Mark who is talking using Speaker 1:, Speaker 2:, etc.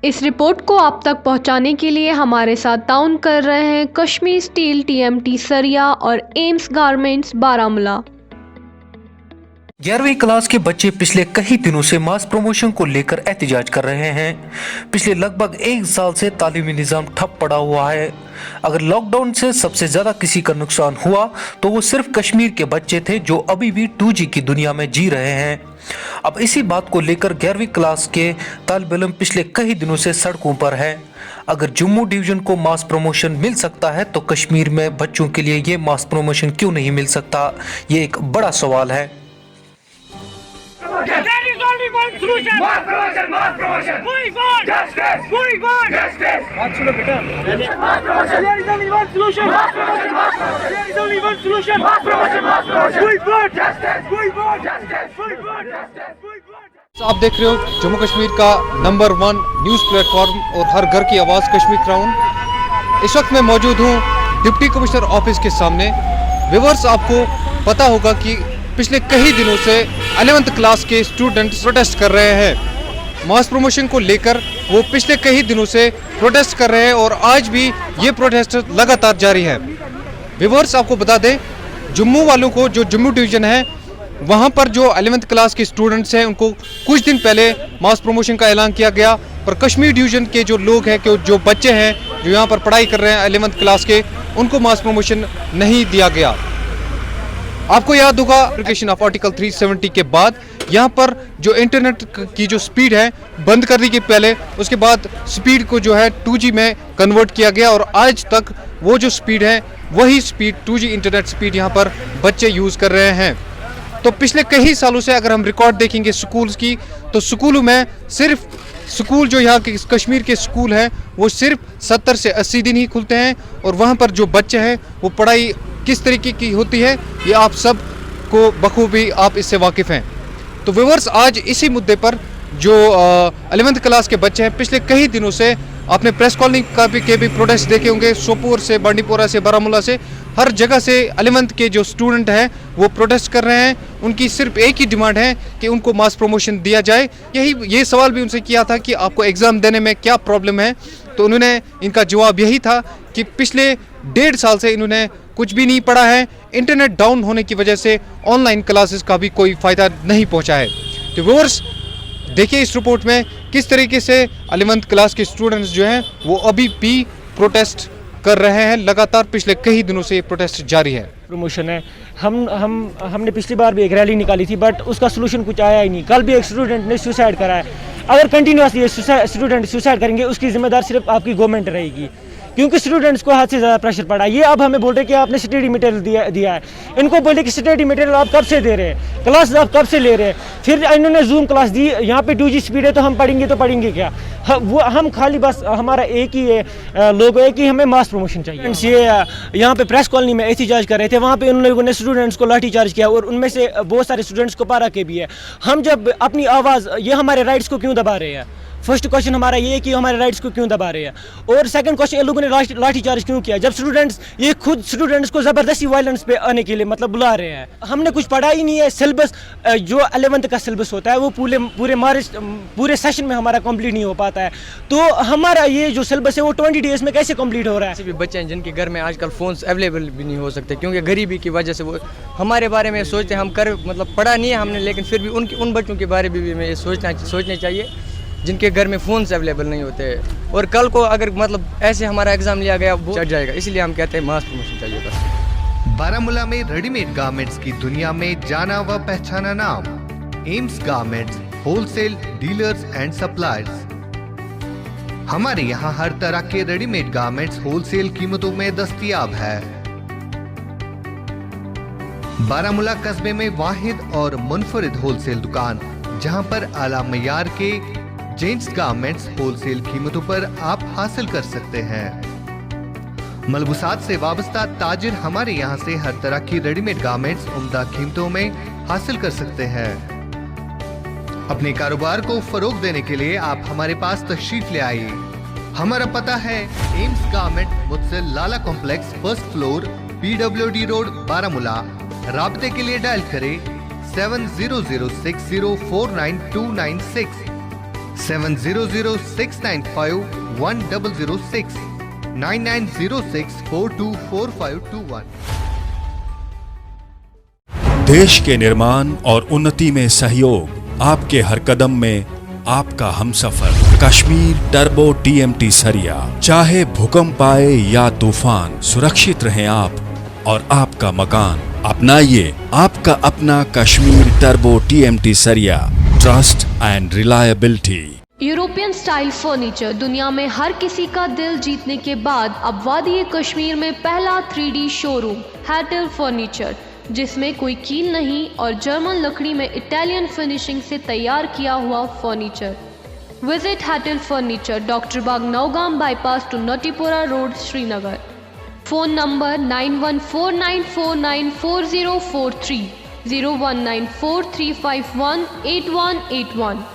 Speaker 1: इस रिपोर्ट को आप तक पहुंचाने के लिए हमारे साथ ताउन कर रहे हैं कश्मीर स्टील, टीएमटी सरिया और एम्स गारमेंट्स बारामूला।
Speaker 2: 11वीं क्लास के बच्चे पिछले कई दिनों से मास प्रमोशन को लेकर एहतजाज कर रहे हैं। पिछले लगभग 1 साल से तालीमी निज़ाम ठप पड़ा हुआ है। अगर लॉकडाउन से सबसे ज्यादा किसी का नुकसान हुआ तो वो सिर्फ कश्मीर के बच्चे थे जो अभी भी 2G की दुनिया में जी रहे हैं। अब इसी बात को लेकर 11वीं क्लास के तालिब इल्म पिछले कई दिनों से सड़कों पर है। अगर जम्मू डिवीजन को मास प्रमोशन मिल सकता है तो कश्मीर में बच्चों के लिए ये मास प्रमोशन क्यों नहीं मिल सकता, ये एक बड़ा सवाल है।
Speaker 3: There is only one solution. Mass promotion, mass promotion. We want justice. We want justice. Mass promotion. There is only one solution. Mass promotion, mass promotion. There is only one solution. Mass promotion, mass promotion. We want justice. We want justice. We want justice. We want justice.
Speaker 4: आप देख रहे हो जम्मू कश्मीर का number 1 news platform और हर घर की आवाज़ Kashmir crown. इस वक्त मैं मौजूद हूँ डिप्टी कमिश्नर ऑफिस के सामने। व्यूअर्स, आपको पता होगा कि पिछले कई दिनों से 11th क्लास के स्टूडेंट्स प्रोटेस्ट कर रहे हैं। मास प्रमोशन को लेकर वो पिछले कई दिनों से प्रोटेस्ट कर रहे हैं और आज भी ये प्रोटेस्ट लगातार जारी है। व्यूअर्स, आपको बता दें, जम्मू वालों को, जो जम्मू डिवीज़न है, वहाँ पर जो 11th क्लास के स्टूडेंट्स हैं उनको कुछ दिन पहले मास प्रमोशन का ऐलान किया गया, पर कश्मीर डिवीज़न के जो लोग हैं, जो बच्चे हैं जो यहाँ पर पढ़ाई कर रहे हैं 11th क्लास के, उनको मास प्रमोशन नहीं दिया गया। आपको याद होगा एप्लीकेशन ऑफ आर्टिकल 370 के बाद यहाँ पर जो इंटरनेट की जो स्पीड है बंद करने के पहले, उसके बाद स्पीड को जो है 2G में कन्वर्ट किया गया और आज तक वो जो स्पीड है वही स्पीड 2G इंटरनेट स्पीड यहाँ पर बच्चे यूज़ कर रहे हैं। तो पिछले कई सालों से अगर हम रिकॉर्ड देखेंगे स्कूल्स की, तो स्कूलों में सिर्फ स्कूल जो यहाँ के कश्मीर के स्कूल हैं वो सिर्फ 70 से 80 दिन ही खुलते हैं और वहाँ पर जो बच्चे हैं वो पढ़ाई किस तरीके की होती है ये आप सब को बखूबी आप इससे वाकिफ़ हैं। तो व्यूअर्स, आज इसी मुद्दे पर जो 11th क्लास के बच्चे हैं, पिछले कई दिनों से आपने प्रेस कॉलोनी का भी प्रोटेस्ट देखे होंगे, सोपोर से, बांडीपोरा से, बारामूला से, हर जगह से 11th के जो स्टूडेंट हैं वो प्रोटेस्ट कर रहे हैं। उनकी सिर्फ एक ही डिमांड है कि उनको मास प्रमोशन दिया जाए। ये सवाल भी उनसे किया था कि आपको एग्ज़ाम देने में क्या प्रॉब्लम है, तो उन्होंने, इनका जवाब यही था कि पिछले 1.5 साल से इन्होंने कुछ भी नहीं पढ़ा है। इंटरनेट डाउन होने की वजह से ऑनलाइन क्लासेस का भी कोई फ़ायदा नहीं पहुंचा है। तो व्यूअर्स, देखिए इस रिपोर्ट में किस तरीके से 11th क्लास के स्टूडेंट्स जो हैं वो अभी भी प्रोटेस्ट कर रहे हैं। लगातार पिछले कई दिनों से ये प्रोटेस्ट जारी है।
Speaker 5: प्रमोशन है, हमने पिछली बार भी एक रैली निकाली थी, बट उसका सोल्यूशन कुछ आया ही नहीं। कल भी एक स्टूडेंट ने सुसाइड करा है। अगर कंटिन्यूसली ये स्टूडेंट सुसाइड करेंगे, उसकी जिम्मेदार सिर्फ आपकी गवर्नमेंट रहेगी, क्योंकि स्टूडेंट्स को हाथ से ज़्यादा प्रेशर पड़ा। ये अब हमें बोल रहे हैं कि आपने स्टडी मटेरियल दिया है। इनको बोले कि स्टडी मटेरियल आप कब से दे रहे हैं, क्लास आप कब से ले रहे हैं। फिर इन्होंने जूम क्लास दी, यहाँ पे 2G स्पीड है तो हम पढ़ेंगे क्या। हम खाली बस हमारा एक ही लोगो है कि हमें मास प्रमोशन चाहिए। ये यहाँ पे प्रेस कॉलोनी में एहतजाज कर रहे थे, वहाँ पे उन लोगों ने स्टूडेंट्स को लाठी चार्ज किया और उनमें से बहुत सारे स्टूडेंट्स को पारा के भी है। हम जब अपनी आवाज़, ये हमारे राइट्स को क्यों दबा रहे हैं। फर्स्ट क्वेश्चन हमारा ये है कि हमारे राइट्स को क्यों दबा रहे हैं, और सेकंड क्वेश्चन, ये लोगों ने लाठी चार्ज क्यों किया जब ये खुद स्टूडेंट्स को ज़बरदस्ती वायलेंस पे आने के लिए बुला रहे हैं। हमने कुछ पढ़ा ही नहीं है। सिलेबस जो 11th का सिलेबस होता है वो पूरे सेशन में हमारा कंप्लीट नहीं हो पाता है। तो हमारा ये जो सिलेबस है वो 20 डेज में कैसे कंप्लीट हो रहा है।
Speaker 6: ऐसे भी बच्चे हैं जिनके घर में आजकल फ़ोन्स अवेलेबल भी नहीं हो सकते, क्योंकि गरीबी की वजह से वो हमारे बारे में सोचते हैं। हम पढ़ा नहीं है हमने, लेकिन फिर भी उन बच्चों के बारे में भी हमें सोचना चाहिए जिनके घर में फ़ोन्स अवेलेबल नहीं होते। और कल को अगर ऐसे हमारा एग्ज़ाम लिया गया वो चढ़ जाएगा, इसलिए हम कहते हैं मास प्रमोशन चाहिए बस।
Speaker 7: बारामूला में रेडीमेड गारमेंट्स की दुनिया में जाना व पहचाना नाम AIIMS garments, wholesale dealers and suppliers. हमारे यहाँ हर तरह के रेडीमेड गारमेंट्स होलसेल कीमतों में दस्तयाब है। बारामूला कस्बे में वाहिद और मुनफरिद होलसेल दुकान, जहाँ पर आला मयार के जेंट्स गारमेंट्स होलसेल कीमतों पर आप हासिल कर सकते हैं। मलबूसात से वाबस्ता ताजिर हमारे यहाँ से हर तरह की रेडीमेड गारमेंट्स उम्दा कीमतों में हासिल कर सकते हैं। अपने कारोबार को फरोग देने के लिए आप हमारे पास तशरीफ ले आइए। हमारा पता है एम्स गारमेंट मुत्सिल Lala complex, first floor, PWD road, Baramulla. राब्ते के लिए डायल करें 7006049296। 7006951006 9906424521।
Speaker 8: देश के निर्माण और उन्नति में सहयोग आपके हर कदम में आपका हमसफर। कश्मीर टर्बो TMT सरिया। चाहे भूकंप आए या तूफान, सुरक्षित रहें आप और आपका मकान। अपनाइए आपका अपना कश्मीर टर्बो TMT सरिया। Trust and reliability.
Speaker 1: European style furniture. दुनिया में हर किसी का दिल जीतने के बाद अब वादी कश्मीर में पहला 3D शोरूम हैटल फर्नीचर, जिसमें कोई कील नहीं और जर्मन लकड़ी में इटालियन फिनिशिंग से तैयार किया हुआ फर्नीचर। विजिट हैटल furniture, doctor Bagh Nowgam bypass to Natipora road, Srinagar. Phone number 9149494043, 019435188181।